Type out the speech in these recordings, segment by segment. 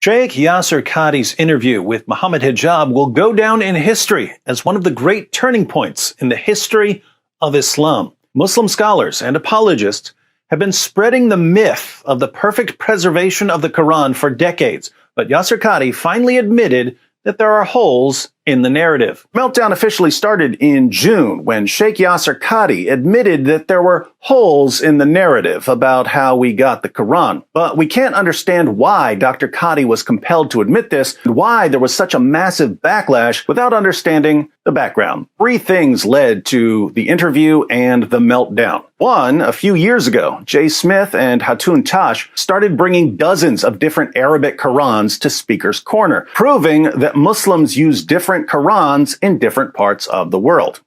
Sheikh Yasir Qadhi's interview with Mohammed Hijab will go down in history as one of the great turning points in the history of Islam. Muslim scholars and apologists have been spreading the myth of the perfect preservation of the Quran for decades, but Yasir Qadhi finally admitted that there are holes in the narrative. Meltdown officially started in June when Sheikh Yasir Qadhi admitted that there were holes in the narrative about how we got the Quran. But we can't understand why Dr. Qadhi was compelled to admit this and why there was such a massive backlash without understanding the background. Three things led to the interview and the meltdown. One, a few years ago, Jay Smith and Hatun Tash started bringing dozens of different Arabic Qurans to Speaker's Corner, proving that Muslims use different Qurans in different parts of the world.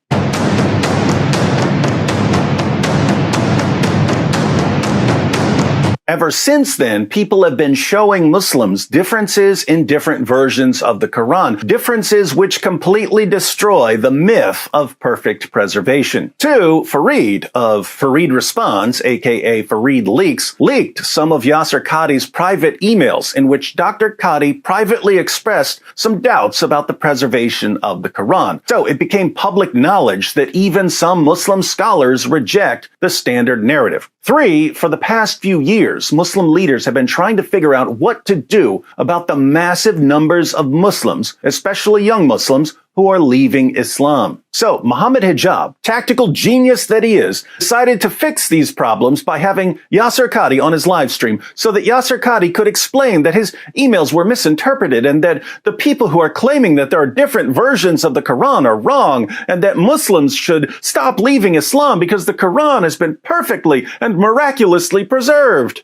Ever since then, people have been showing Muslims differences in different versions of the Quran, differences which completely destroy the myth of perfect preservation. Two, Fareed of Fareed Responds, aka Fareed Leaks, leaked some of Yasir Qadhi's private emails in which Dr. Qadhi privately expressed some doubts about the preservation of the Quran. So it became public knowledge that even some Muslim scholars reject the standard narrative. Three, for the past few years, Muslim leaders have been trying to figure out what to do about the massive numbers of Muslims, especially young Muslims, who are leaving Islam. So Mohammed Hijab, tactical genius that he is, decided to fix these problems by having Yasir Qadhi on his live stream so that Yasir Qadhi could explain that his emails were misinterpreted and that the people who are claiming that there are different versions of the Quran are wrong and that Muslims should stop leaving Islam because the Quran has been perfectly and miraculously preserved.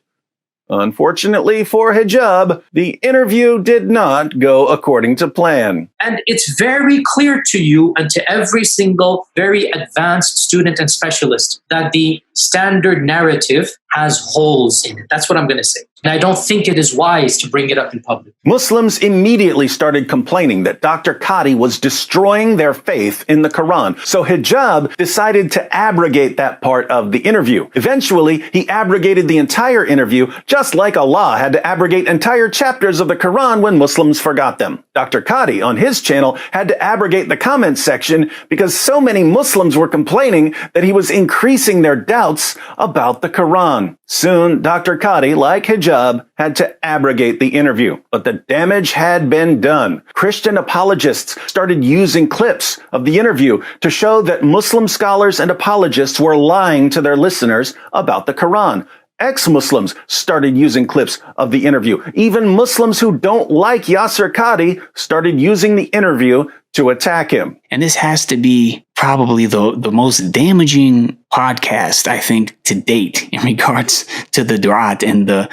Unfortunately for Hijab, the interview did not go according to plan. And it's very clear to you and to every single very advanced student and specialist that the standard narrative has holes in it. That's what I'm going to say. And I don't think it is wise to bring it up in public. Muslims immediately started complaining that Dr. Qadhi was destroying their faith in the Quran. So Hijab decided to abrogate that part of the interview. Eventually, he abrogated the entire interview, just like Allah had to abrogate entire chapters of the Quran when Muslims forgot them. Dr. Qadhi, on his channel, had to abrogate the comments section because so many Muslims were complaining that he was increasing their doubts about the Quran. Soon, Dr. Qadhi, like Hijab, had to abrogate the interview, but the damage had been done. Christian apologists started using clips of the interview to show that Muslim scholars and apologists were lying to their listeners about the Quran. Ex-Muslims started using clips of the interview. Even Muslims who don't like Yasir Qadhi started using the interview to attack him. And this has to be probably the most damaging podcast, I think, to date in regards to the Durat and the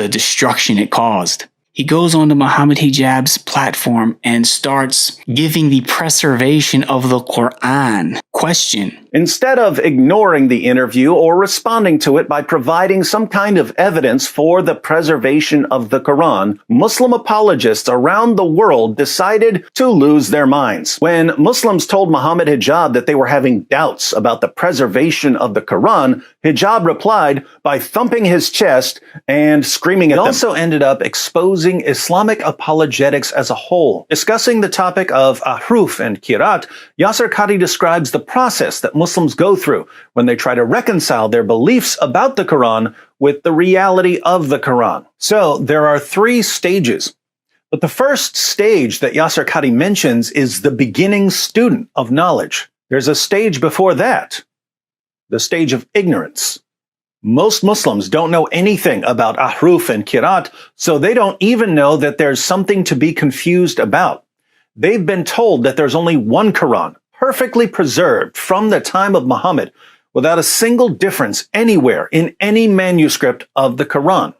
destruction it caused. He goes on to Mohammed Hijab's platform and starts giving the preservation of the Quran question. Instead of ignoring the interview or responding to it by providing some kind of evidence for the preservation of the Quran, Muslim apologists around the world decided to lose their minds. When Muslims told Mohammed Hijab that they were having doubts about the preservation of the Quran, Hijab replied by thumping his chest and screaming at them. It also ended up exposing Islamic apologetics as a whole. Discussing the topic of ahruf and kirat, Yasir Qadhi describes the process that Muslims go through when they try to reconcile their beliefs about the Quran with the reality of the Quran. So there are three stages. But the first stage that Yasir Qadhi mentions is the beginning student of knowledge. There's a stage before that, the stage of ignorance. Most Muslims don't know anything about ahruf and kirat, so they don't even know that there's something to be confused about. They've been told that there's only one Quran, perfectly preserved from the time of Muhammad, without a single difference anywhere in any manuscript of the Quran.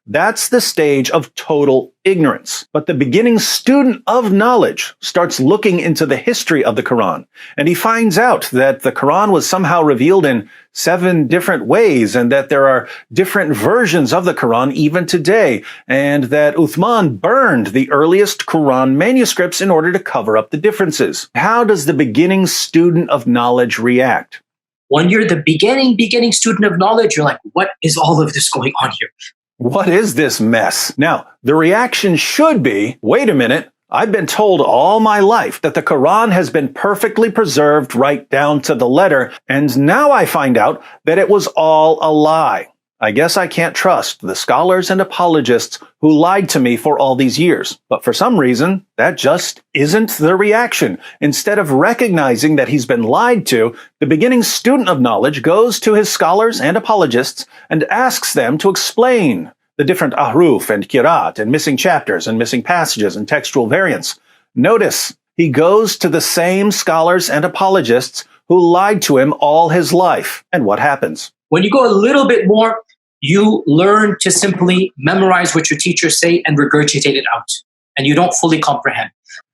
That's the stage of total ignorance. But the beginning student of knowledge starts looking into the history of the Quran, and he finds out that the Quran was somehow revealed in 7 different ways, and that there are different versions of the Quran even today, and that Uthman burned the earliest Quran manuscripts in order to cover up the differences. How does the beginning student of knowledge react? When you're the beginning student of knowledge, you're like, what is all of this going on here? What is this mess? Now, the reaction should be, wait a minute, I've been told all my life that the Quran has been perfectly preserved right down to the letter, and now I find out that it was all a lie. I guess I can't trust the scholars and apologists who lied to me for all these years. But for some reason, that just isn't the reaction. Instead of recognizing that he's been lied to, the beginning student of knowledge goes to his scholars and apologists and asks them to explain the different ahruf and kirat and missing chapters and missing passages and textual variants. Notice, he goes to the same scholars and apologists who lied to him all his life. And what happens? When you go a little bit more, you learn to simply memorize what your teachers say and regurgitate it out. And you don't fully comprehend.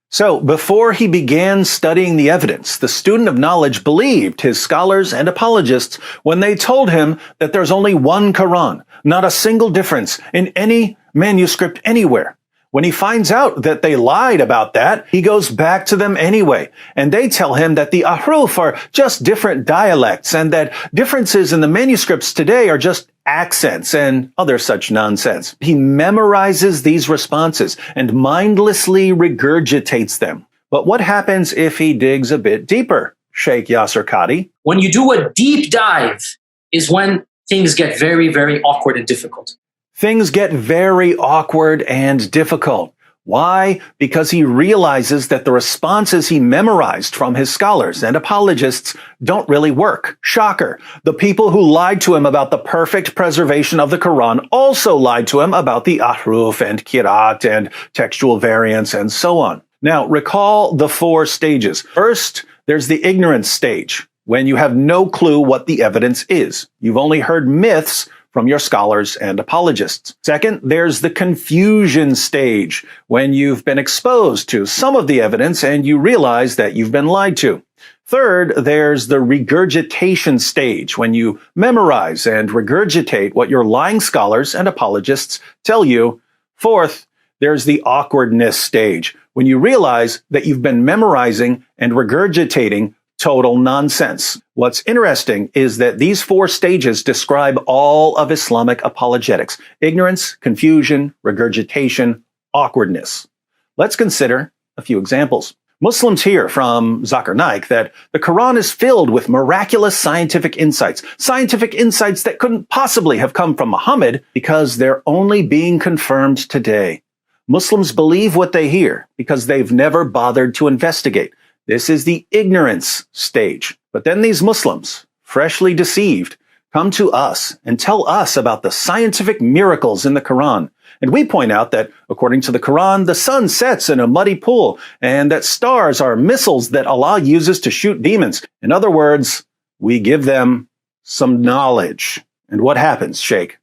So, before he began studying the evidence, the student of knowledge believed his scholars and apologists when they told him that there's only one Quran, not a single difference in any manuscript anywhere. When he finds out that they lied about that, he goes back to them anyway, and they tell him that the ahruf are just different dialects and that differences in the manuscripts today are just accents and other such nonsense. He memorizes these responses and mindlessly regurgitates them. But what happens if he digs a bit deeper, Sheikh Yasser Qadhi? When you do a deep dive is when things get very, very awkward and difficult. Things get very awkward and difficult. Why? Because he realizes that the responses he memorized from his scholars and apologists don't really work. Shocker. The people who lied to him about the perfect preservation of the Quran also lied to him about the ahruf and kirat and textual variants and so on. Now, recall the 4 stages. First, there's the ignorance stage, when you have no clue what the evidence is. You've only heard myths from your scholars and apologists. Second, there's the confusion stage, when you've been exposed to some of the evidence and you realize that you've been lied to. Third, there's the regurgitation stage, when you memorize and regurgitate what your lying scholars and apologists tell you. Fourth, there's the awkwardness stage, when you realize that you've been memorizing and regurgitating total nonsense. What's interesting is that these 4 stages describe all of Islamic apologetics: ignorance, confusion, regurgitation, awkwardness. Let's consider a few examples. Muslims hear from Zakir Naik that the Quran is filled with miraculous scientific insights that couldn't possibly have come from Muhammad because they're only being confirmed today. Muslims believe what they hear because they've never bothered to investigate. This is the ignorance stage. But then these Muslims, freshly deceived, come to us and tell us about the scientific miracles in the Quran. And we point out that, according to the Quran, the sun sets in a muddy pool, and that stars are missiles that Allah uses to shoot demons. In other words, we give them some knowledge. And what happens, Sheikh?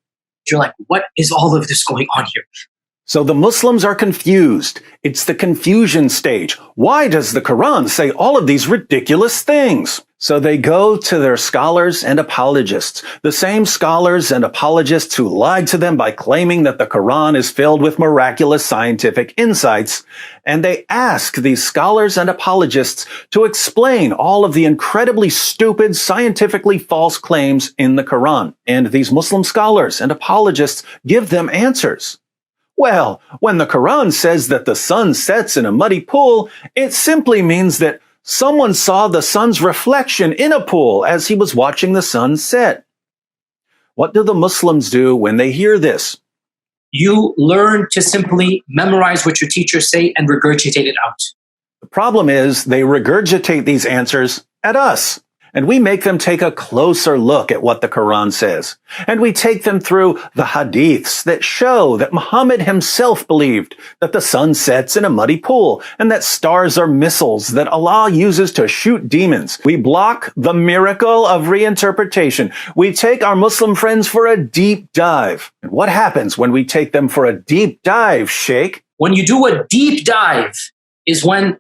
You're like, what is all of this going on here? So the Muslims are confused. It's the confusion stage. Why does the Quran say all of these ridiculous things? So they go to their scholars and apologists, the same scholars and apologists who lied to them by claiming that the Quran is filled with miraculous scientific insights, and they ask these scholars and apologists to explain all of the incredibly stupid, scientifically false claims in the Quran. And these Muslim scholars and apologists give them answers. Well, when the Quran says that the sun sets in a muddy pool, it simply means that someone saw the sun's reflection in a pool as he was watching the sun set. What do the Muslims do when they hear this? You learn to simply memorize what your teachers say and regurgitate it out. The problem is they regurgitate these answers at us. And we make them take a closer look at what the Quran says. And we take them through the hadiths that show that Muhammad himself believed that the sun sets in a muddy pool and that stars are missiles that Allah uses to shoot demons. We block the miracle of reinterpretation. We take our Muslim friends for a deep dive. And what happens when we take them for a deep dive, Sheikh? When you do a deep dive is when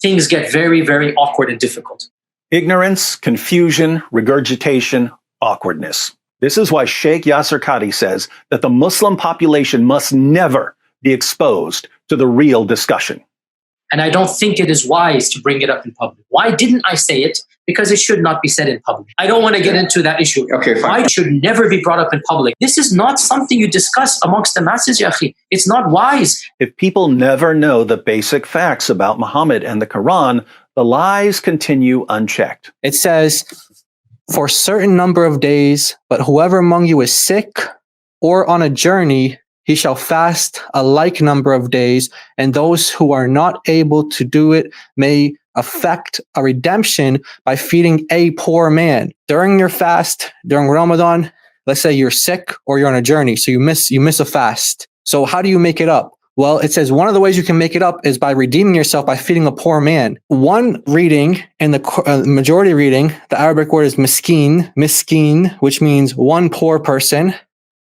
things get very, very awkward and difficult. Ignorance, confusion, regurgitation, awkwardness. This is why Sheikh Yasser Qadhi says that the Muslim population must never be exposed to the real discussion. And I don't think it is wise to bring it up in public. Why didn't I say it? Because it should not be said in public. I don't want to get into that issue. Okay, fine. Why it should never be brought up in public? This is not something you discuss amongst the masses, ya akhi. It's not wise. If people never know the basic facts about Muhammad and the Quran, the lies continue unchecked. It says, for a certain number of days, but whoever among you is sick or on a journey, he shall fast a like number of days, and those who are not able to do it may affect a redemption by feeding a poor man. During your fast, during Ramadan, let's say you're sick or you're on a journey, so you miss a fast. So how do you make it up? Well, it says one of the ways you can make it up is by redeeming yourself by feeding a poor man. One reading in the majority reading, the Arabic word is miskin, which means one poor person.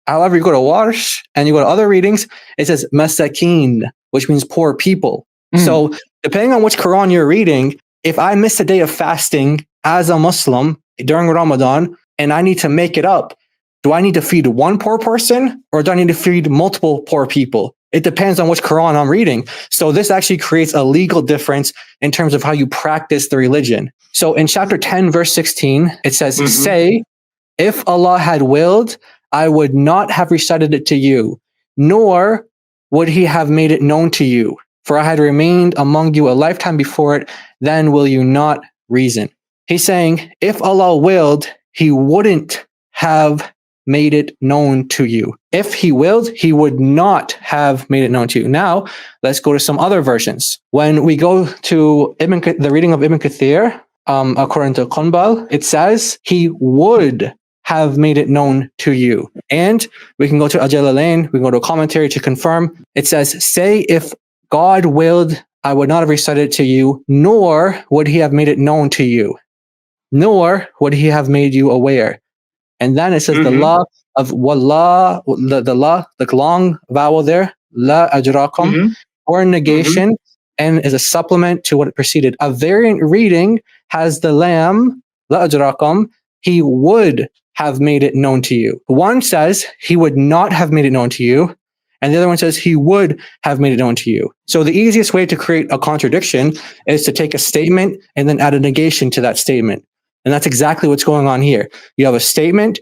However, you go to Warsh and you go to other readings, it says masakin, which means poor people. So depending on which Quran you're reading, if I miss a day of fasting as a Muslim during Ramadan and I need to make it up, do I need to feed one poor person or do I need to feed multiple poor people? It depends on which Quran I'm reading. So this actually creates a legal difference in terms of how you practice the religion. So in chapter 10, verse 16, it says, say, if Allah had willed, I would not have recited it to you, nor would he have made it known to you. For I had remained among you a lifetime before it, then will you not reason. He's saying, if Allah willed, he wouldn't have made it known to you. If he willed, he would not have made it known to you. Now, let's go to some other versions. When we go to the reading of Ibn Kathir, according to Qunbal, it says, he would have made it known to you. And we can go to Al-Jalalain, we can go to a commentary to confirm. It says, say, if God willed, I would not have recited it to you, nor would he have made it known to you, nor would he have made you aware. And then it says the law of wallah, the long vowel there, la ajrakum, or negation, and is a supplement to what it preceded. A variant reading has the lam, la ajrakum, he would have made it known to you. One says he would not have made it known to you, and the other one says he would have made it known to you. So the easiest way to create a contradiction is to take a statement and then add a negation to that statement. And that's exactly what's going on here. You have a statement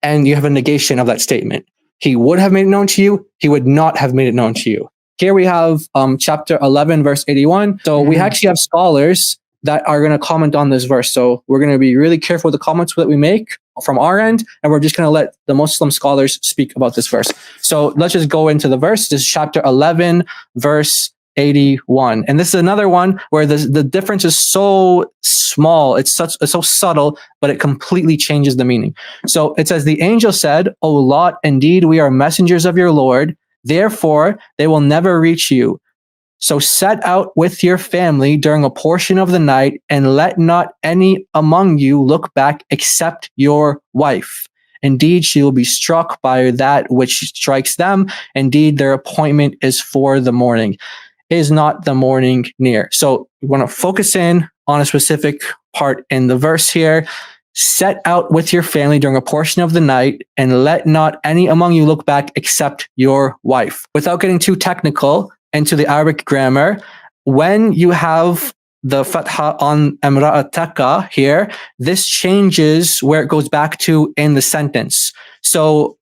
and you have a negation of that statement. He would have made it known to you. He would not have made it known to you. Here we have chapter 11, verse 81. So we actually have scholars that are going to comment on this verse. So we're going to be really careful with the comments that we make from our end, and we're just going to let the Muslim scholars speak about this verse. So let's just go into the verse. This is chapter 11, verse 81. And this is another one where the difference is so small. It's so subtle, but it completely changes the meaning. So it says, the angel said, O Lot, indeed we are messengers of your Lord. Therefore, they will never reach you. So set out with your family during a portion of the night, and let not any among you look back except your wife. Indeed, she will be struck by that which strikes them. Indeed, their appointment is for the morning. Is not the morning near? So we want to focus in on a specific part in the verse here. Set out with your family during a portion of the night, and let not any among you look back except your wife. Without getting too technical into the Arabic grammar, when you have the fatha on imra'ataka here, this changes where it goes back to in the sentence. So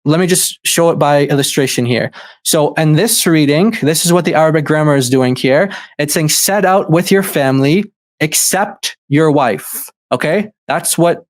let me just show it by illustration here. So in this reading, this is what the Arabic grammar is doing here. It's saying, set out with your family except your wife. Okay? That's what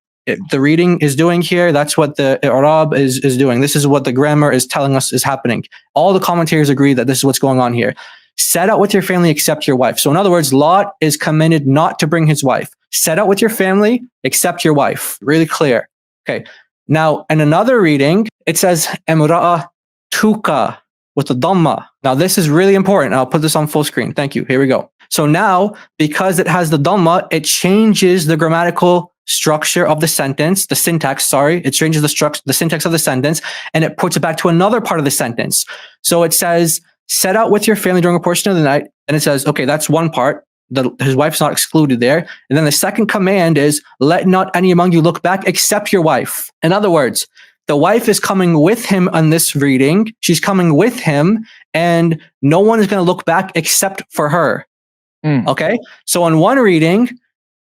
the reading is doing here. That's what the Arab is doing. This is what the grammar is telling us is happening. All the commentators agree that this is what's going on here. Set out with your family except your wife. So in other words, Lot is commanded not to bring his wife. Set out with your family except your wife. Really clear. Okay. Now, in another reading, it says, Emra'a tuka with the dhamma. Now, this is really important. I'll put this on full screen. Thank you. Here we go. So now, because it has the dhamma, it changes the grammatical structure of the sentence, the syntax, sorry. It changes the syntax of the sentence, and it puts it back to another part of the sentence. So it says, set out with your family during a portion of the night. And it says, okay, that's one part. His wife's not excluded there. And then the second command is, let not any among you look back except your wife. In other words, The wife is coming with him on this reading. She's coming with him, and no one is going to look back except for her. Okay? So in one reading,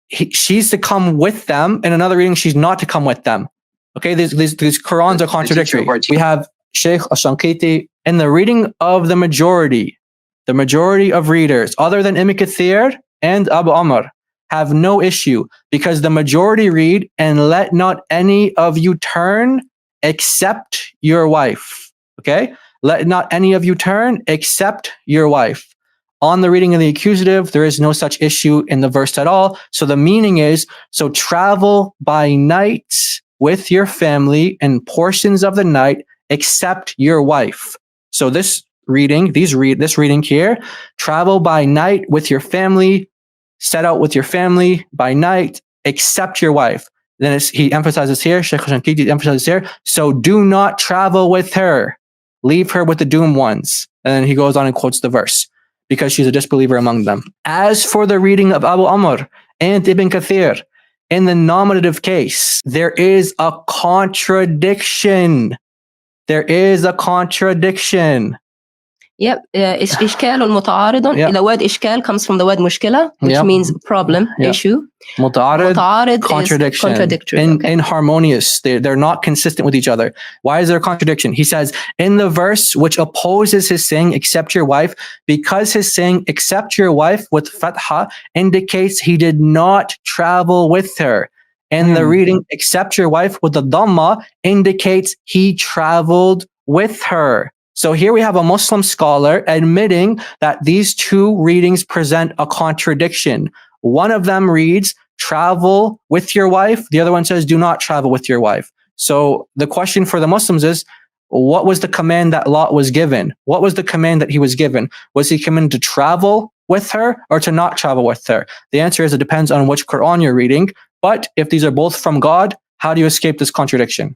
she's to come with them. In another reading, she's not to come with them. Okay? These Qurans are contradictory. We have Sheikh Ashankiti in the reading of the majority of readers, other than Ibn Kathir and Abu Amr, have no issue, because the majority read, and let not any of you turn except your wife. Okay? Let not any of you turn except your wife. On the reading of the accusative, there is no such issue in the verse at all. So the meaning is, so travel by night with your family in portions of the night except your wife. So this reading here, travel by night with your family, set out with your family by night, except your wife. Then he emphasizes here, Sheikh Shankiti emphasizes here, so do not travel with her. Leave her with the doomed ones. And then he goes on and quotes the verse, because she's a disbeliever among them. As for the reading of Abu Amr and Ibn Kathir, in the nominative case, there is a contradiction. There is a contradiction. Yep, إشكال متعارض. The word إشكال comes from the word مشكلة, which means problem, issue. متعارض, contradiction. Contradictory. Inharmonious. They're not consistent with each other. Why is there a contradiction? He says, in the verse which opposes his saying, except your wife, because his saying, except your wife, with fatha, indicates he did not travel with her. And the reading, except your wife, with the dhamma, indicates he traveled with her. So here we have a Muslim scholar admitting that these two readings present a contradiction. One of them reads, travel with your wife. The other one says, do not travel with your wife. So the question for the Muslims is, what was the command that Lot was given? What was the command that he was given? Was he commanded to travel with her or to not travel with her? The answer is, it depends on which Quran you're reading. But if these are both from God, how do you escape this contradiction?